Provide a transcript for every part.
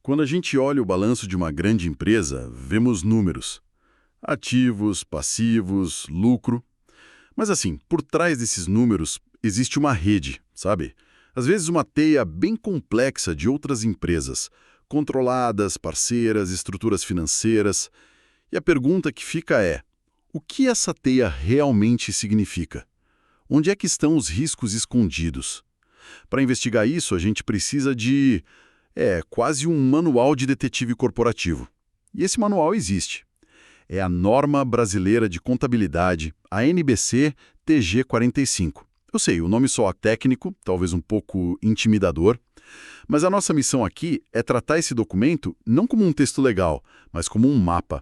Quando a gente olha o balanço de uma grande empresa, vemos números. Ativos, passivos, lucro. Mas assim, por trás desses números existe uma rede, sabe? Às vezes uma teia bem complexa de outras empresas, controladas, parceiras, estruturas financeiras. E a pergunta que fica é: o que essa teia realmente significa? Onde é que estão os riscos escondidos? Para investigar isso, a gente precisa de quase um manual de detetive corporativo. E esse manual existe. É a Norma Brasileira de Contabilidade, a NBC TG 45. Eu sei, o nome soa técnico, talvez um pouco intimidador, mas a nossa missão aqui é tratar esse documento não como um texto legal, mas como um mapa.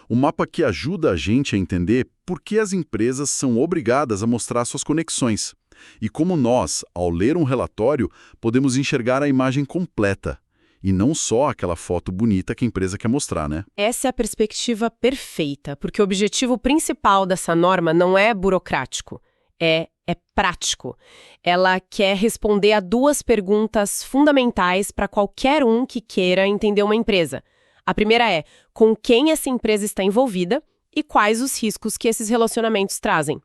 Um mapa que ajuda a gente a entender por que as empresas são obrigadas a mostrar suas conexões e como nós, ao ler um relatório, podemos enxergar a imagem completa. E não só aquela foto bonita que a empresa quer mostrar, né? Essa é a perspectiva perfeita, porque o objetivo principal dessa norma não é burocrático, é prático. Ela quer responder a duas perguntas fundamentais para qualquer um que queira entender uma empresa. A primeira é: com quem essa empresa está envolvida e quais os riscos que esses relacionamentos trazem?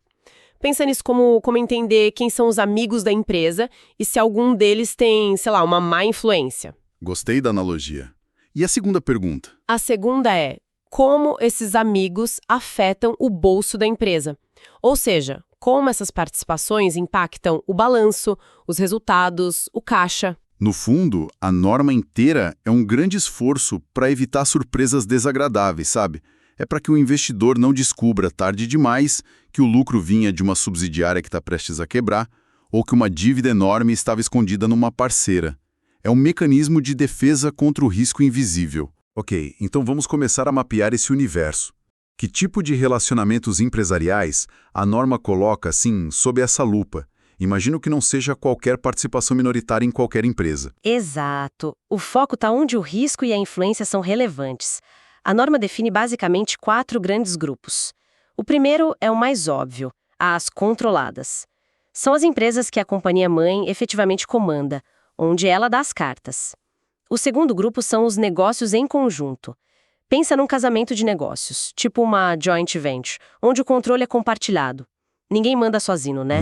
Pensa nisso como entender quem são os amigos da empresa e se algum deles tem, sei lá, uma má influência. Gostei da analogia. E a segunda pergunta? A segunda é: como esses amigos afetam o bolso da empresa? Ou seja, como essas participações impactam o balanço, os resultados, o caixa. No fundo, a norma inteira é um grande esforço para evitar surpresas desagradáveis, sabe? É para que o investidor não descubra tarde demais que o lucro vinha de uma subsidiária que está prestes a quebrar ou que uma dívida enorme estava escondida numa parceira. É um mecanismo de defesa contra o risco invisível. Ok, então vamos começar a mapear esse universo. Que tipo de relacionamentos empresariais a norma coloca, assim, sob essa lupa? Imagino que não seja qualquer participação minoritária em qualquer empresa. Exato. O foco está onde o risco e a influência são relevantes. A norma define basicamente 4 grandes grupos. O primeiro é o mais óbvio, as controladas. São as empresas que a companhia-mãe efetivamente comanda, onde ela dá as cartas. O segundo grupo são os negócios em conjunto. Pensa num casamento de negócios, tipo uma joint venture, onde o controle é compartilhado. Ninguém manda sozinho, né?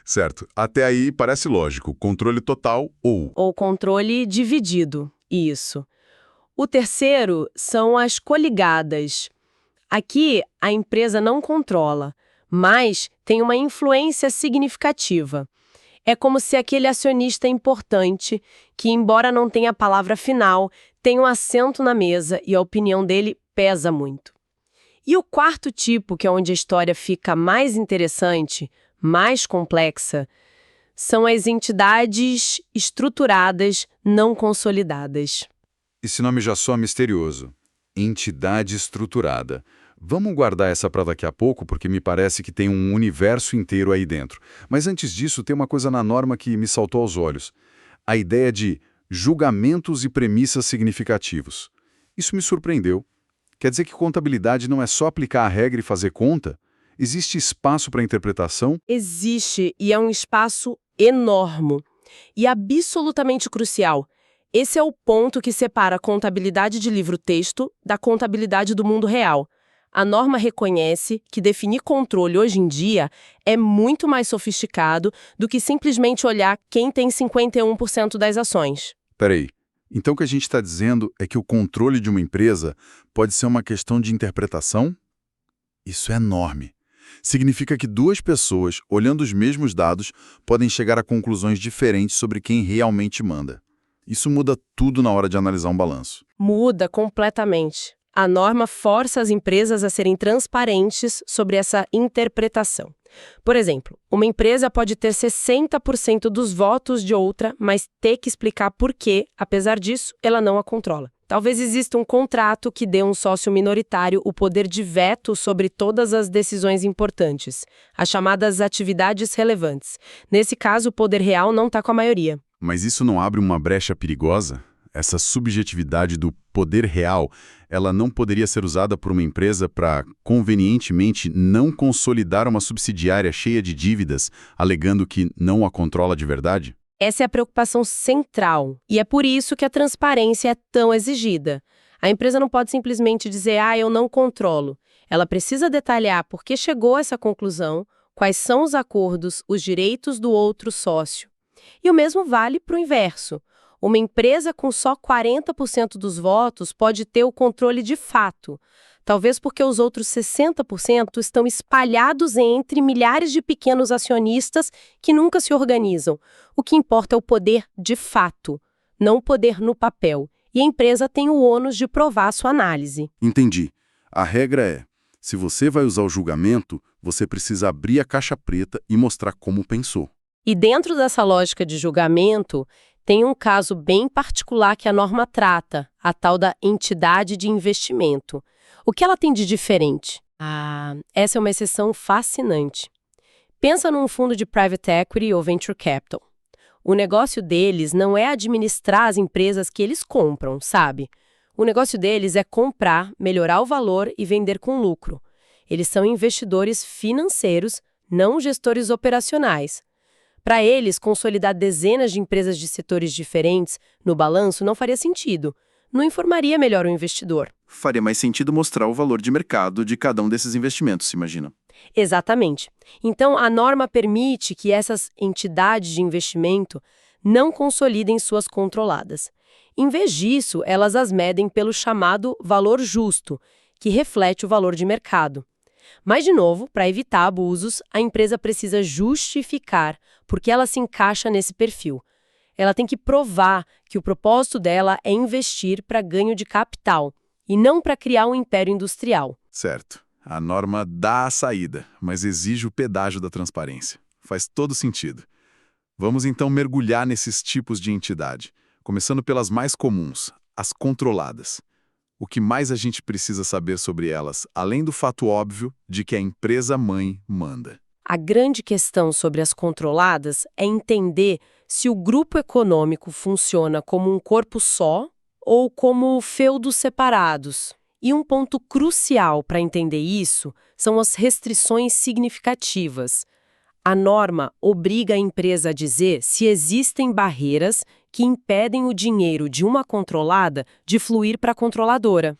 Certo. Até aí parece lógico. Controle total ou... Ou controle dividido. Isso. O terceiro são as coligadas. Aqui, a empresa não controla, mas tem uma influência significativa. É como se aquele acionista importante, que embora não tenha a palavra final, tem um assento na mesa e a opinião dele pesa muito. E o quarto tipo, que é onde a história fica mais interessante, mais complexa, são as entidades estruturadas não consolidadas. Esse nome já soa misterioso. Entidade estruturada. Vamos guardar essa para daqui a pouco, porque me parece que tem um universo inteiro aí dentro. Mas antes disso, tem uma coisa na norma que me saltou aos olhos. A ideia de julgamentos e premissas significativos. Isso me surpreendeu. Quer dizer que contabilidade não é só aplicar a regra e fazer conta? Existe espaço para interpretação? Existe, e é um espaço enorme. E absolutamente crucial. Esse é o ponto que separa a contabilidade de livro-texto da contabilidade do mundo real. A norma reconhece que definir controle hoje em dia é muito mais sofisticado do que simplesmente olhar quem tem 51% das ações. Peraí, então o que a gente está dizendo é que o controle de uma empresa pode ser uma questão de interpretação? Isso é enorme. Significa que duas pessoas, olhando os mesmos dados, podem chegar a conclusões diferentes sobre quem realmente manda. Isso muda tudo na hora de analisar um balanço. Muda completamente. A norma força as empresas a serem transparentes sobre essa interpretação. Por exemplo, uma empresa pode ter 60% dos votos de outra, mas ter que explicar por que, apesar disso, ela não a controla. Talvez exista um contrato que dê um sócio minoritário o poder de veto sobre todas as decisões importantes, as chamadas atividades relevantes. Nesse caso, o poder real não está com a maioria. Mas isso não abre uma brecha perigosa? Essa subjetividade do poder real, ela não poderia ser usada por uma empresa para, convenientemente, não consolidar uma subsidiária cheia de dívidas, alegando que não a controla de verdade? Essa é a preocupação central, e é por isso que a transparência é tão exigida. A empresa não pode simplesmente dizer, eu não controlo. Ela precisa detalhar por que chegou a essa conclusão, quais são os acordos, os direitos do outro sócio. E o mesmo vale para o inverso. Uma empresa com só 40% dos votos pode ter o controle de fato, talvez porque os outros 60% estão espalhados entre milhares de pequenos acionistas que nunca se organizam. O que importa é o poder de fato, não o poder no papel. E a empresa tem o ônus de provar a sua análise. Entendi. A regra é, se você vai usar o julgamento, você precisa abrir a caixa preta e mostrar como pensou. E dentro dessa lógica de julgamento, tem um caso bem particular que a norma trata, a tal da entidade de investimento. O que ela tem de diferente? Essa é uma exceção fascinante. Pensa num fundo de private equity ou venture capital. O negócio deles não é administrar as empresas que eles compram, sabe? O negócio deles é comprar, melhorar o valor e vender com lucro. Eles são investidores financeiros, não gestores operacionais. Para eles, consolidar dezenas de empresas de setores diferentes no balanço não faria sentido. Não informaria melhor o investidor. Faria mais sentido mostrar o valor de mercado de cada um desses investimentos, se imagina. Exatamente. Então, a norma permite que essas entidades de investimento não consolidem suas controladas. Em vez disso, elas as medem pelo chamado valor justo, que reflete o valor de mercado. Mas, de novo, para evitar abusos, a empresa precisa justificar porque ela se encaixa nesse perfil. Ela tem que provar que o propósito dela é investir para ganho de capital e não para criar um império industrial. Certo. A norma dá a saída, mas exige o pedágio da transparência. Faz todo sentido. Vamos então mergulhar nesses tipos de entidade, começando pelas mais comuns, as controladas. O que mais a gente precisa saber sobre elas, além do fato óbvio de que a empresa-mãe manda? A grande questão sobre as controladas é entender se o grupo econômico funciona como um corpo só ou como feudos separados. E um ponto crucial para entender isso são as restrições significativas. A norma obriga a empresa a dizer se existem barreiras que impedem o dinheiro de uma controlada de fluir para a controladora.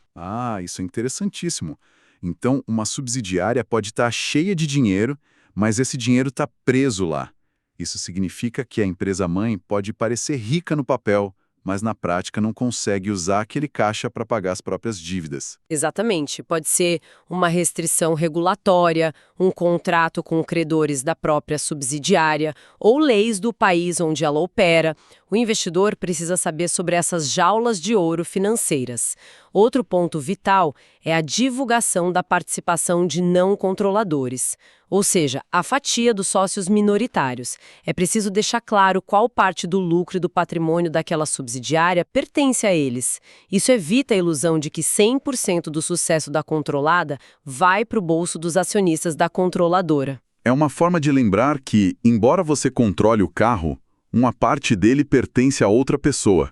Isso é interessantíssimo. Então, uma subsidiária pode estar cheia de dinheiro, mas esse dinheiro está preso lá. Isso significa que a empresa-mãe pode parecer rica no papel, mas na prática não consegue usar aquele caixa para pagar as próprias dívidas. Exatamente. Pode ser uma restrição regulatória, um contrato com credores da própria subsidiária ou leis do país onde ela opera. O investidor precisa saber sobre essas jaulas de ouro financeiras. Outro ponto vital é a divulgação da participação de não controladores, ou seja, a fatia dos sócios minoritários. É preciso deixar claro qual parte do lucro e do patrimônio daquela subsidiária pertence a eles. Isso evita a ilusão de que 100% do sucesso da controlada vai para o bolso dos acionistas da controladora. É uma forma de lembrar que, embora você controle o carro, uma parte dele pertence a outra pessoa.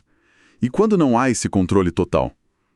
E quando não há esse controle total?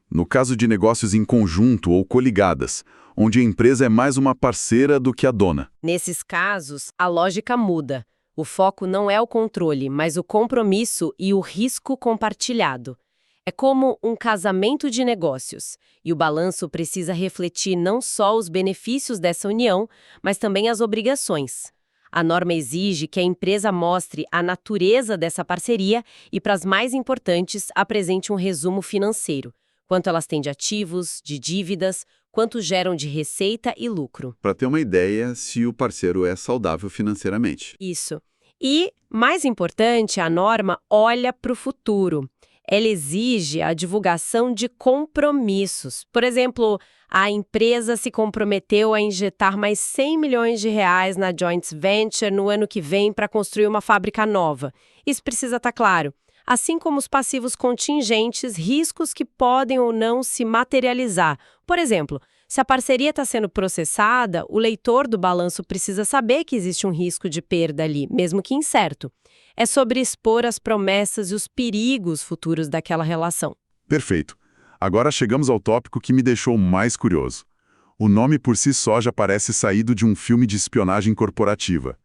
No caso de negócios em conjunto ou coligadas, onde a empresa é mais uma parceira do que a dona. Nesses casos, a lógica muda. O foco não é o controle, mas o compromisso e o risco compartilhado. É como um casamento de negócios, e o balanço precisa refletir não só os benefícios dessa união, mas também as obrigações. A norma exige que a empresa mostre a natureza dessa parceria e, para as mais importantes, apresente um resumo financeiro. Quanto elas têm de ativos, de dívidas, quanto geram de receita e lucro. Para ter uma ideia se o parceiro é saudável financeiramente. Isso. E, mais importante, a norma olha para o futuro. Ela exige a divulgação de compromissos. Por exemplo, a empresa se comprometeu a injetar mais 100 milhões de reais na joint venture no ano que vem para construir uma fábrica nova. Isso precisa estar claro. Assim como os passivos contingentes, riscos que podem ou não se materializar. Por exemplo, se a parceria está sendo processada, o leitor do balanço precisa saber que existe um risco de perda ali, mesmo que incerto. É sobre expor as promessas e os perigos futuros daquela relação. Perfeito. Agora chegamos ao tópico que me deixou mais curioso. O nome por si só já parece saído de um filme de espionagem corporativa.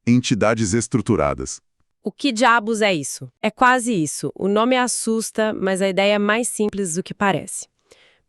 Entidades estruturadas. O que diabos é isso? É quase isso. O nome assusta, mas a ideia é mais simples do que parece.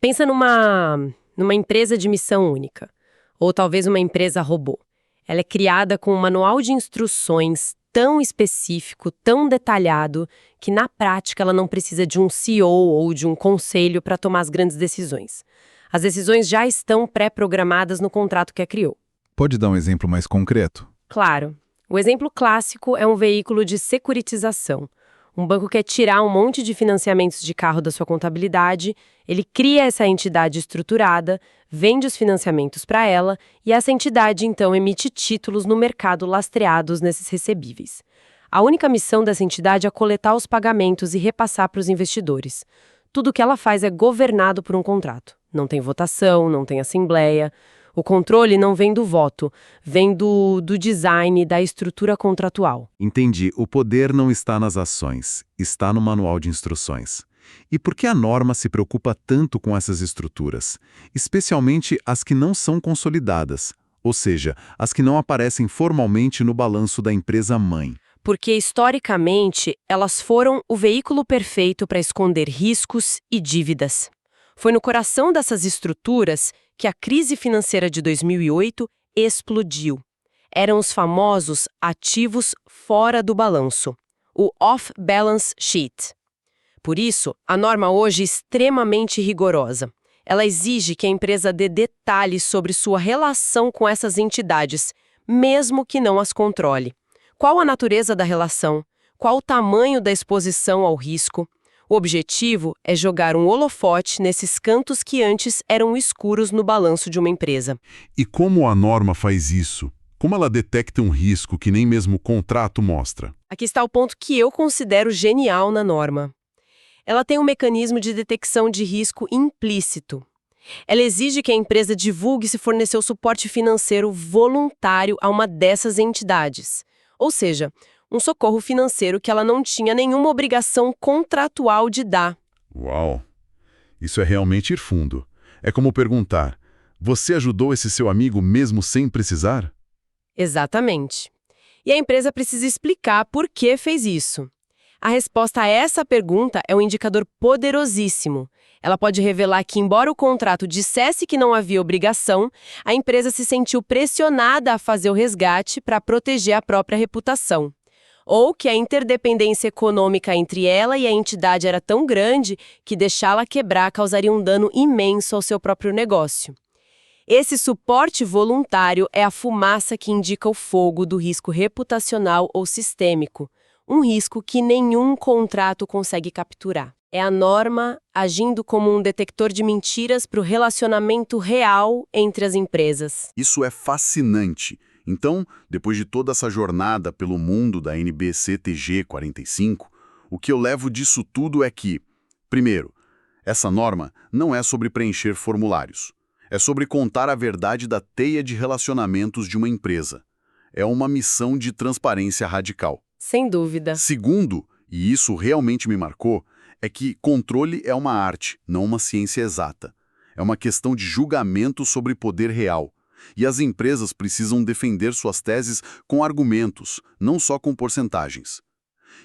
Pensa numa empresa de missão única, ou talvez uma empresa robô. Ela é criada com um manual de instruções tão específico, tão detalhado, que na prática ela não precisa de um CEO ou de um conselho para tomar as grandes decisões. As decisões já estão pré-programadas no contrato que a criou. Pode dar um exemplo mais concreto? Claro. O exemplo clássico é um veículo de securitização. Um banco quer tirar um monte de financiamentos de carro da sua contabilidade, ele cria essa entidade estruturada, vende os financiamentos para ela e essa entidade, então, emite títulos no mercado lastreados nesses recebíveis. A única missão dessa entidade é coletar os pagamentos e repassar para os investidores. Tudo o que ela faz é governado por um contrato. Não tem votação, não tem assembleia. O controle não vem do voto, vem do design, da estrutura contratual. Entendi. O poder não está nas ações, está no manual de instruções. E por que a norma se preocupa tanto com essas estruturas? Especialmente as que não são consolidadas, ou seja, as que não aparecem formalmente no balanço da empresa-mãe. Porque, historicamente, elas foram o veículo perfeito para esconder riscos e dívidas. Foi no coração dessas estruturas que a crise financeira de 2008 explodiu. Eram os famosos ativos fora do balanço, o off-balance sheet. Por isso, a norma hoje é extremamente rigorosa. Ela exige que a empresa dê detalhes sobre sua relação com essas entidades, mesmo que não as controle. Qual a natureza da relação? Qual o tamanho da exposição ao risco? O objetivo é jogar um holofote nesses cantos que antes eram escuros no balanço de uma empresa. E como a norma faz isso? Como ela detecta um risco que nem mesmo o contrato mostra? Aqui está o ponto que eu considero genial na norma. Ela tem um mecanismo de detecção de risco implícito. Ela exige que a empresa divulgue se forneceu suporte financeiro voluntário a uma dessas entidades. Ou seja, um socorro financeiro que ela não tinha nenhuma obrigação contratual de dar. Uau! Isso é realmente ir fundo. É como perguntar, você ajudou esse seu amigo mesmo sem precisar? Exatamente. E a empresa precisa explicar por que fez isso. A resposta a essa pergunta é um indicador poderosíssimo. Ela pode revelar que, embora o contrato dissesse que não havia obrigação, a empresa se sentiu pressionada a fazer o resgate para proteger a própria reputação. Ou que a interdependência econômica entre ela e a entidade era tão grande que deixá-la quebrar causaria um dano imenso ao seu próprio negócio. Esse suporte voluntário é a fumaça que indica o fogo do risco reputacional ou sistêmico, um risco que nenhum contrato consegue capturar. É a norma agindo como um detector de mentiras para o relacionamento real entre as empresas. Isso é fascinante. Então, depois de toda essa jornada pelo mundo da NBC-TG 45, o que eu levo disso tudo é que, primeiro, essa norma não é sobre preencher formulários. É sobre contar a verdade da teia de relacionamentos de uma empresa. É uma missão de transparência radical. Sem dúvida. Segundo, e isso realmente me marcou, é que controle é uma arte, não uma ciência exata. É uma questão de julgamento sobre poder real. E as empresas precisam defender suas teses com argumentos, não só com porcentagens.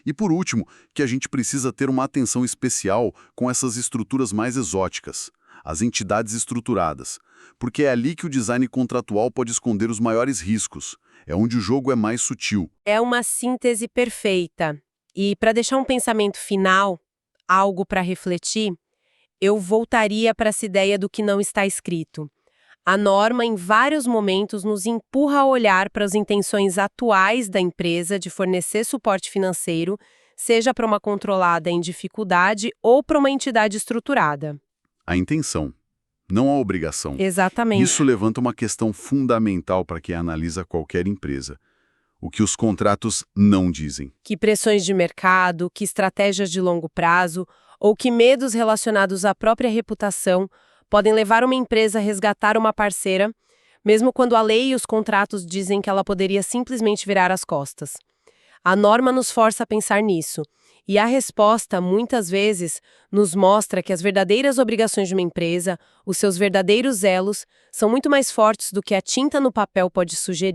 E por último, que a gente precisa ter uma atenção especial com essas estruturas mais exóticas, as entidades estruturadas, porque é ali que o design contratual pode esconder os maiores riscos, é onde o jogo é mais sutil. É uma síntese perfeita. E para deixar um pensamento final, algo para refletir, eu voltaria para essa ideia do que não está escrito. A norma, em vários momentos, nos empurra a olhar para as intenções atuais da empresa de fornecer suporte financeiro, seja para uma controlada em dificuldade ou para uma entidade estruturada. A intenção, não a obrigação. Exatamente. Isso levanta uma questão fundamental para quem analisa qualquer empresa. O que os contratos não dizem. Que pressões de mercado, que estratégias de longo prazo ou que medos relacionados à própria reputação podem levar uma empresa a resgatar uma parceira, mesmo quando a lei e os contratos dizem que ela poderia simplesmente virar as costas. A norma nos força a pensar nisso, e a resposta, muitas vezes, nos mostra que as verdadeiras obrigações de uma empresa, os seus verdadeiros elos, são muito mais fortes do que a tinta no papel pode sugerir.